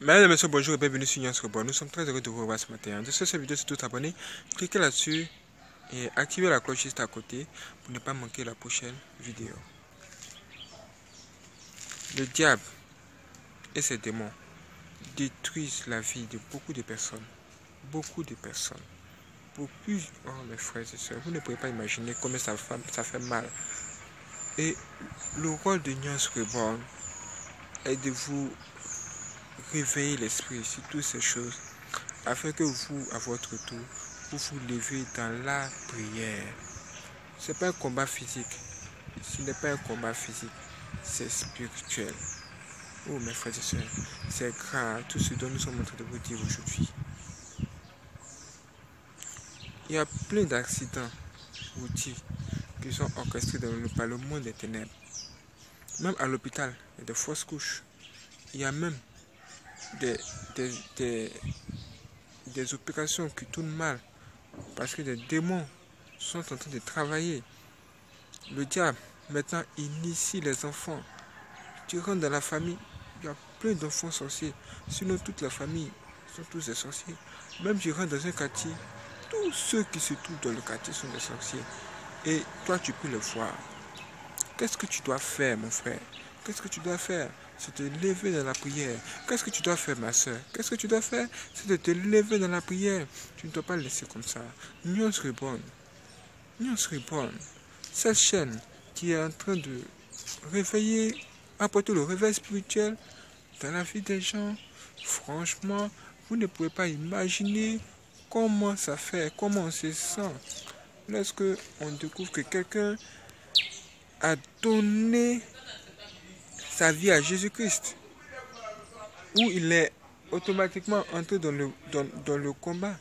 Mesdames et messieurs, bonjour et bienvenue sur Nuance Rebond. Nous sommes très heureux de vous revoir ce matin. De cette vidéo, c'est tout abonné. Cliquez là-dessus et activez la cloche juste à côté pour ne pas manquer la prochaine vidéo. Le diable et ses démons détruisent la vie de beaucoup de personnes. Beaucoup de personnes. Oh mes frères et sœurs, vous ne pouvez pas imaginer combien ça fait mal. Et le rôle de Nuance Rebond est de vous réveiller l'esprit sur toutes ces choses, afin que vous, à votre tour, vous vous levez dans la prière. Ce n'est pas un combat physique. Ce n'est pas un combat physique. C'est spirituel. Oh mes frères et sœurs, c'est grave tout ce dont nous sommes en train de vous dire aujourd'hui. Il y a plein d'accidents routiers qui sont orchestrés par le monde des ténèbres. Même à l'hôpital, il y a des fausses couches. Il y a même des opérations qui tournent mal parce que des démons sont en train de travailler. Le diable maintenant initie les enfants. Tu rentres dans la famille, il y a plein d'enfants sorciers. Sinon toute la famille sont tous des sorciers. Même tu rentres dans un quartier, tous ceux qui se trouvent dans le quartier sont des sorciers. Et toi tu peux le voir. Qu'est-ce que tu dois faire, mon frère? Qu'est-ce que tu dois faire? C'est te lever dans la prière. Qu'est-ce que tu dois faire, ma soeur? Qu'est-ce que tu dois faire? C'est de te lever dans la prière. Tu ne dois pas le laisser comme ça. Nuance Rebond. Nuance Rebond. Cette chaîne qui est en train de réveiller, apporter le réveil spirituel dans la vie des gens. Franchement, vous ne pouvez pas imaginer comment ça fait, comment on se sent lorsque on découvre que quelqu'un a donné sa vie à Jésus-Christ, où il est automatiquement entré dans le combat.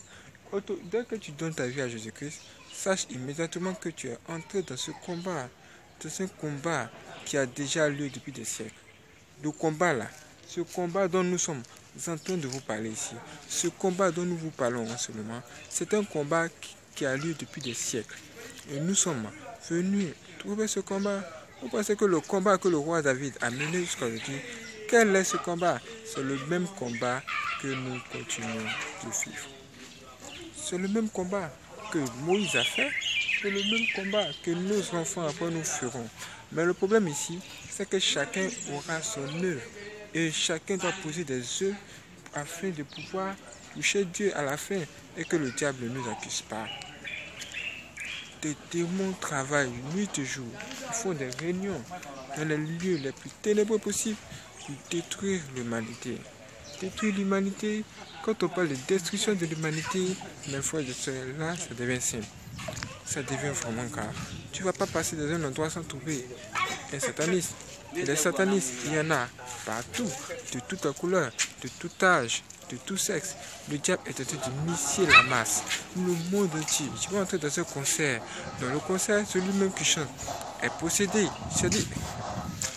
Dès que tu donnes ta vie à Jésus-Christ, sache immédiatement que tu es entré dans ce combat. C'est un combat qui a déjà lieu depuis des siècles. Le combat là, ce combat dont nous sommes en train de vous parler ici, ce combat dont nous vous parlons en ce moment, c'est un combat qui a lieu depuis des siècles. Et nous sommes venus trouver ce combat. Vous pensez que le combat que le roi David a mené jusqu'à aujourd'hui, quel est ce combat? C'est le même combat que nous continuons de vivre. C'est le même combat que Moïse a fait. C'est le même combat que nos enfants après nous feront. Mais le problème ici, c'est que chacun aura son œuvre. Et chacun doit poser des œufs afin de pouvoir toucher Dieu à la fin et que le diable ne nous accuse pas. Des démons travaillent nuit et jour. Ils font des réunions dans les lieux les plus ténébreux possibles pour détruire l'humanité. Détruire l'humanité, quand on parle de destruction de l'humanité, mes frères et sœurs, là, ça devient simple. Ça devient vraiment grave. Tu ne vas pas passer dans un endroit sans trouver un sataniste. Et les satanistes, il y en a partout, de toute couleur, de tout âge, de tout sexe. Le diable est en train d'initier la masse. Le monde entier. Tu vas entrer dans un concert. Dans le concert, celui-même qui chante est possédé. C'est-à-dire,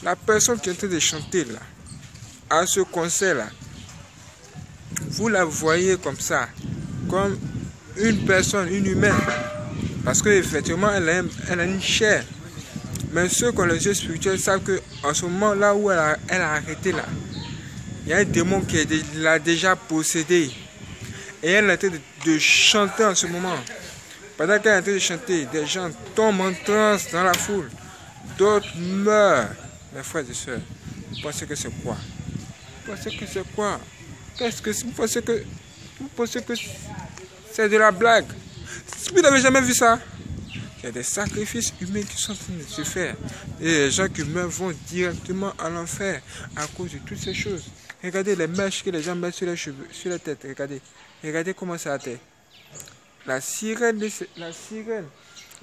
la personne qui est en train de chanter là, à ce concert-là, vous la voyez comme ça, comme une personne, une humaine. Parce qu'effectivement, elle a une chair. Mais ceux qui ont les yeux spirituels savent qu'en ce moment là où elle a arrêté là, il y a un démon qui l'a déjà possédé. Et elle est en train de chanter en ce moment. Pendant qu'elle est en train de chanter, des gens tombent en transe dans la foule. D'autres meurent. Mes frères et sœurs, vous pensez que c'est quoi? Vous pensez que c'est quoi? Vous pensez que c'est de la blague? Vous n'avez jamais vu ça? Il y a des sacrifices humains qui sont en train de se faire. Et les gens qui meurent vont directement à l'enfer à cause de toutes ces choses. Regardez les mèches que les gens mettent sur les cheveux, sur la tête. Regardez comment c'est la tête. La sirène,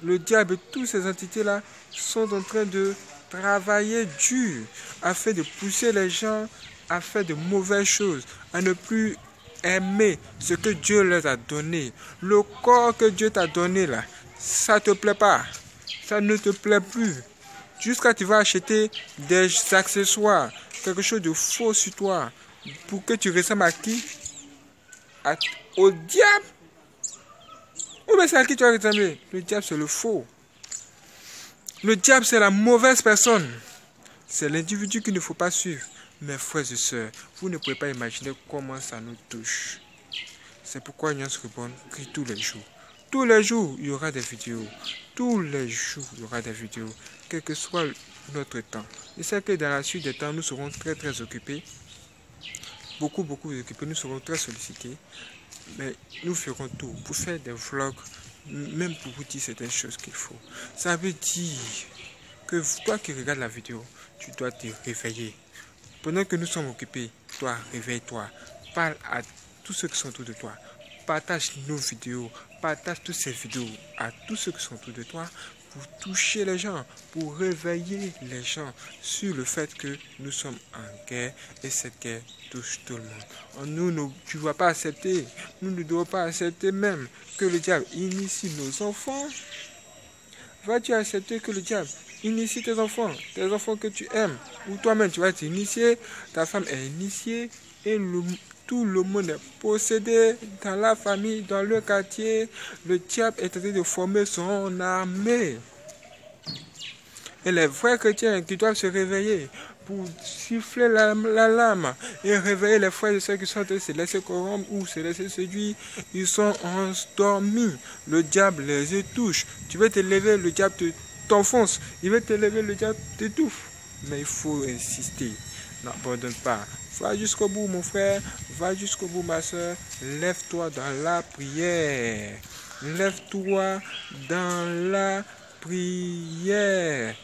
le diable et toutes ces entités-là sont en train de travailler dur afin de pousser les gens à faire de mauvaises choses, à ne plus aimer ce que Dieu leur a donné. Le corps que Dieu t'a donné là, ça ne te plaît pas, ça ne te plaît plus. Jusqu'à tu vas acheter des accessoires, quelque chose de faux sur toi, pour que tu ressembles à qui? Au diable? Ou bien c'est à qui tu vas ressembler? Le diable c'est le faux. Le diable c'est la mauvaise personne. C'est l'individu qu'il ne faut pas suivre. Mes frères et sœurs, vous ne pouvez pas imaginer comment ça nous touche. C'est pourquoi Alliance Reborn crie tous les jours. Tous les jours, il y aura des vidéos. Tous les jours, il y aura des vidéos. Quel que soit notre temps. Je sais que dans la suite des temps, nous serons très occupés. Beaucoup occupés. Nous serons très sollicités. Mais nous ferons tout pour faire des vlogs. Même pour vous dire certaines choses qu'il faut. Ça veut dire que toi qui regardes la vidéo, tu dois te réveiller. Pendant que nous sommes occupés, toi, réveille-toi. Parle à tous ceux qui sont autour de toi. Partage nos vidéos. Partage toutes ces vidéos à tous ceux qui sont autour de toi pour toucher les gens, pour réveiller les gens sur le fait que nous sommes en guerre et cette guerre touche tout le monde. Tu ne vas pas accepter, nous ne devons pas accepter même que le diable initie nos enfants. Vas-tu accepter que le diable initie tes enfants que tu aimes, ou toi-même tu vas t'initier, ta femme est initiée et tout le monde est possédé dans la famille, dans le quartier. Le diable est en train de former son armée. Et les vrais chrétiens qui doivent se réveiller pour siffler l'alarme et réveiller les frères et ceux qui sont en train de se laisser corrompre ou se laisser séduire, ils sont endormis. Le diable les touche. Tu veux te lever, le diable t'enfonce. Il veut te lever, le diable t'étouffe. Mais il faut insister. N'abandonne pas. Va jusqu'au bout, mon frère. Va jusqu'au bout, ma soeur. Lève-toi dans la prière. Lève-toi dans la prière.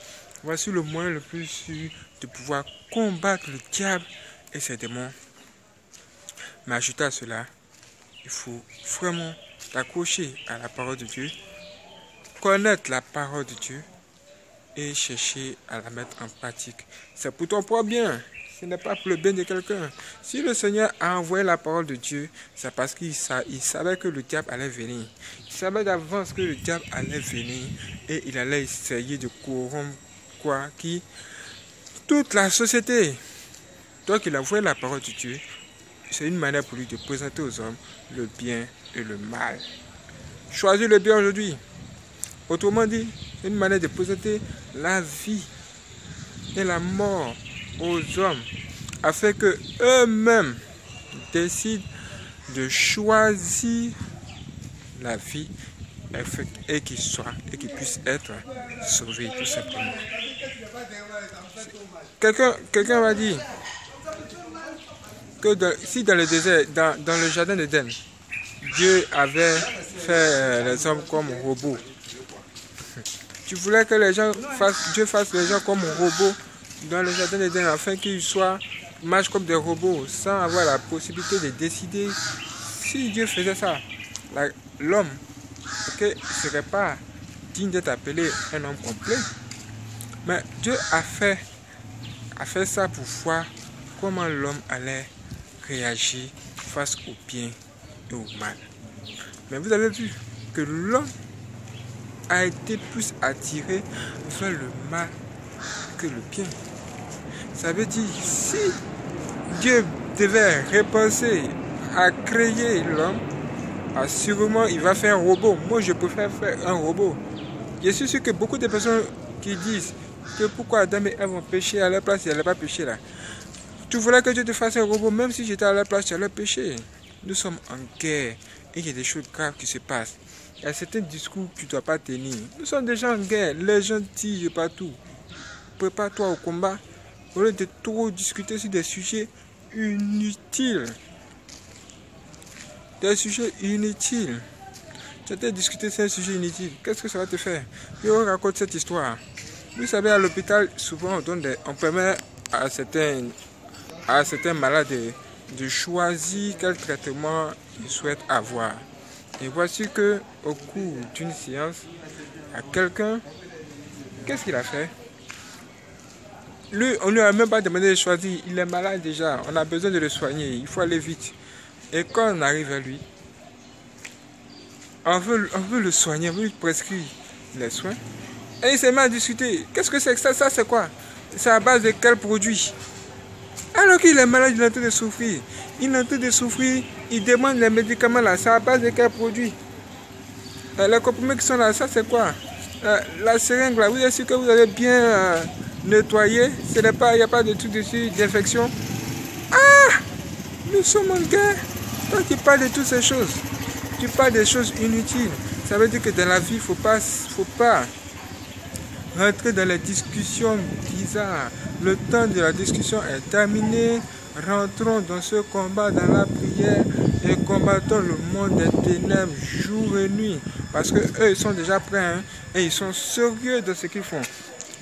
Voici le moyen le plus sûr de pouvoir combattre le diable et ses démons. Mais ajouté à cela, il faut vraiment t'accrocher à la parole de Dieu, connaître la parole de Dieu et chercher à la mettre en pratique. C'est pour ton propre bien. Ce n'est pas pour le bien de quelqu'un. Si le Seigneur a envoyé la parole de Dieu, c'est parce qu'il savait que le diable allait venir. Il savait d'avance que le diable allait venir et il allait essayer de corrompre toute la société. Donc il a envoyé la parole de Dieu. C'est une manière pour lui de présenter aux hommes le bien et le mal. Choisis le bien aujourd'hui. Autrement dit, c'est une manière de présenter la vie et la mort aux hommes afin que eux-mêmes décident de choisir la vie et qu'ils puissent être sauvés tout simplement. Quelqu'un va dire que si dans le désert, dans le jardin d'Éden, Dieu avait fait les hommes comme robots. Tu voulais que Dieu fasse les gens comme robots dans le jardin d'Éden afin qu'ils marchent comme des robots sans avoir la possibilité de décider. Si Dieu faisait ça, l'homme ne serait pas digne d'être appelé un homme complet. Mais Dieu a fait ça pour voir comment l'homme allait réagir face au bien et au mal. Mais vous avez vu que l'homme a été plus attiré vers le mal que le bien. Ça veut dire, si Dieu devait repenser à créer l'homme, assurément il va faire un robot. Moi je préfère faire un robot. Je suis sûr que beaucoup de personnes qui disent que pourquoi Adam et Ève ont péché à leur place, ils n'allaient pas pécher là. Tu voulais que Dieu te fasse un robot, même si j'étais à leur place, tu allais pécher. Nous sommes en guerre et il y a des choses graves qui se passent. Il y a certains discours que tu ne dois pas tenir. Nous sommes déjà en guerre, les gens tirent partout. Prépare-toi au combat au lieu de trop discuter sur des sujets inutiles. Des sujets inutiles. Tu as discuté sur un sujet inutile. Qu'est-ce que ça va te faire? Je vous raconte cette histoire. Vous savez, à l'hôpital, souvent on permet à certains malades de choisir quel traitement ils souhaitent avoir. Et voici que au cours d'une séance, à quelqu'un, qu'est-ce qu'il a fait? Lui, on ne lui a même pas demandé de choisir. Il est malade déjà. On a besoin de le soigner. Il faut aller vite. Et quand on arrive à lui, on veut le soigner, on veut lui prescrire les soins. Et il s'est mis à discuter. Qu'est-ce que c'est que ça? Ça, c'est quoi? C'est à base de quel produit? Alors qu'il est malade, il est en train de souffrir. Il est en train de souffrir. Il demande les médicaments là. C'est à base de quel produit? Les comprimés qui sont là, ça c'est quoi? La seringue là, vous êtes sûr que vous avez bien nettoyer, il n'y a pas de tout dessus, d'infection. Ah, nous sommes en guerre. Toi qui parles de toutes ces choses, tu parles des choses inutiles. Ça veut dire que dans la vie, il faut pas rentrer dans les discussions bizarres. Le temps de la discussion est terminé. Rentrons dans ce combat, dans la prière, et combattons le monde des ténèbres jour et nuit. Parce que eux, ils sont déjà prêts, hein, et ils sont sérieux de ce qu'ils font.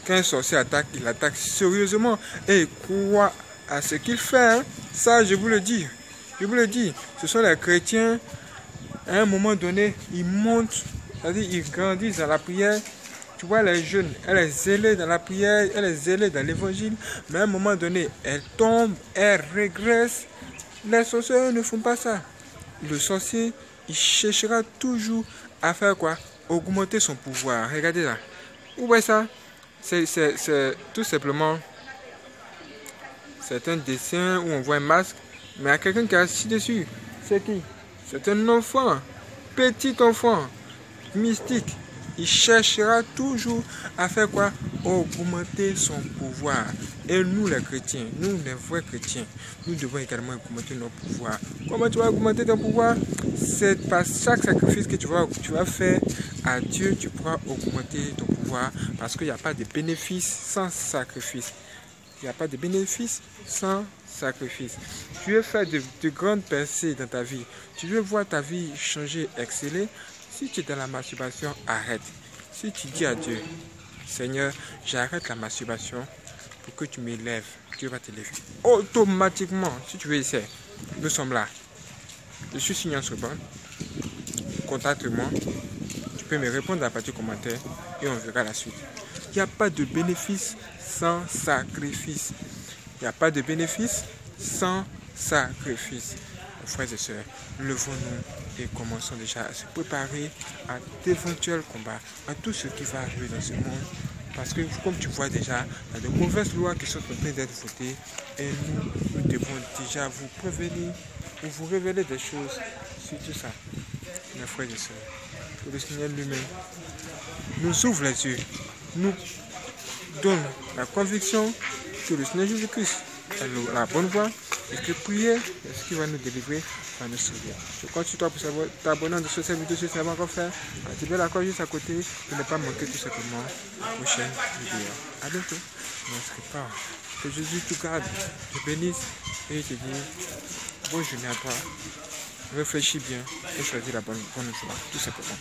Quand un sorcier attaque, il attaque sérieusement et il croit à ce qu'il fait. Hein. Ça, je vous le dis. Je vous le dis. Ce sont les chrétiens, à un moment donné, ils montent, c'est-à-dire ils grandissent dans la prière. Tu vois, les jeunes, elle est zélée dans la prière, elle est zélée dans l'évangile, mais à un moment donné, elle tombe, elle régresse. Les sorciers ne font pas ça. Le sorcier, il cherchera toujours à faire quoi? Augmenter son pouvoir. Regardez là. Vous voyez ça? C'est tout simplement, c'est un dessin où on voit un masque, mais il y a quelqu'un qui est assis dessus. C'est qui? C'est un enfant, petit enfant, mystique. Il cherchera toujours à faire quoi? Augmenter son pouvoir. Et nous les chrétiens, nous les vrais chrétiens, nous devons également augmenter notre pouvoir. Comment tu vas augmenter ton pouvoir? C'est par chaque sacrifice que tu vas faire à Dieu, tu pourras augmenter ton pouvoir. Parce qu'il n'y a pas de bénéfice sans sacrifice. Il n'y a pas de bénéfice sans sacrifice. Tu veux faire de grandes percées dans ta vie. Tu veux voir ta vie changer, exceller. Si tu es dans la masturbation, arrête. Si tu dis à Dieu, Seigneur, j'arrête la masturbation pour que tu m'élèves, Dieu va t'élever. Automatiquement, si tu veux essayer, nous sommes là. Je suis signé sur le banc. Contacte-moi. Tu peux me répondre à partir du commentaire et on verra la suite. Il n'y a pas de bénéfice sans sacrifice. Il n'y a pas de bénéfice sans sacrifice. Frères et sœurs, levons-nous et commençons déjà à se préparer à d'éventuels combats, à tout ce qui va arriver dans ce monde. Parce que comme tu vois déjà, il y a de mauvaises lois qui sont en train d'être votées et nous devons déjà vous prévenir ou vous révéler des choses sur tout ça. Mes frères et sœurs, que le Seigneur lui-même nous ouvre les yeux, nous donne la conviction que le Seigneur Jésus-Christ est la bonne voie et que prier est ce qui va nous délivrer, va nous sauver. Je compte sur toi pour t'abonner de cette vidéo si tu n'as pas encore fait. Activez la cloche juste à côté pour ne pas manquer tout simplement la prochaine vidéo. A bientôt. Ne se pas. Que Jésus te garde, te bénisse et te dit bonne journée à toi. Réfléchis bien et choisis la bonne voie, tout simplement.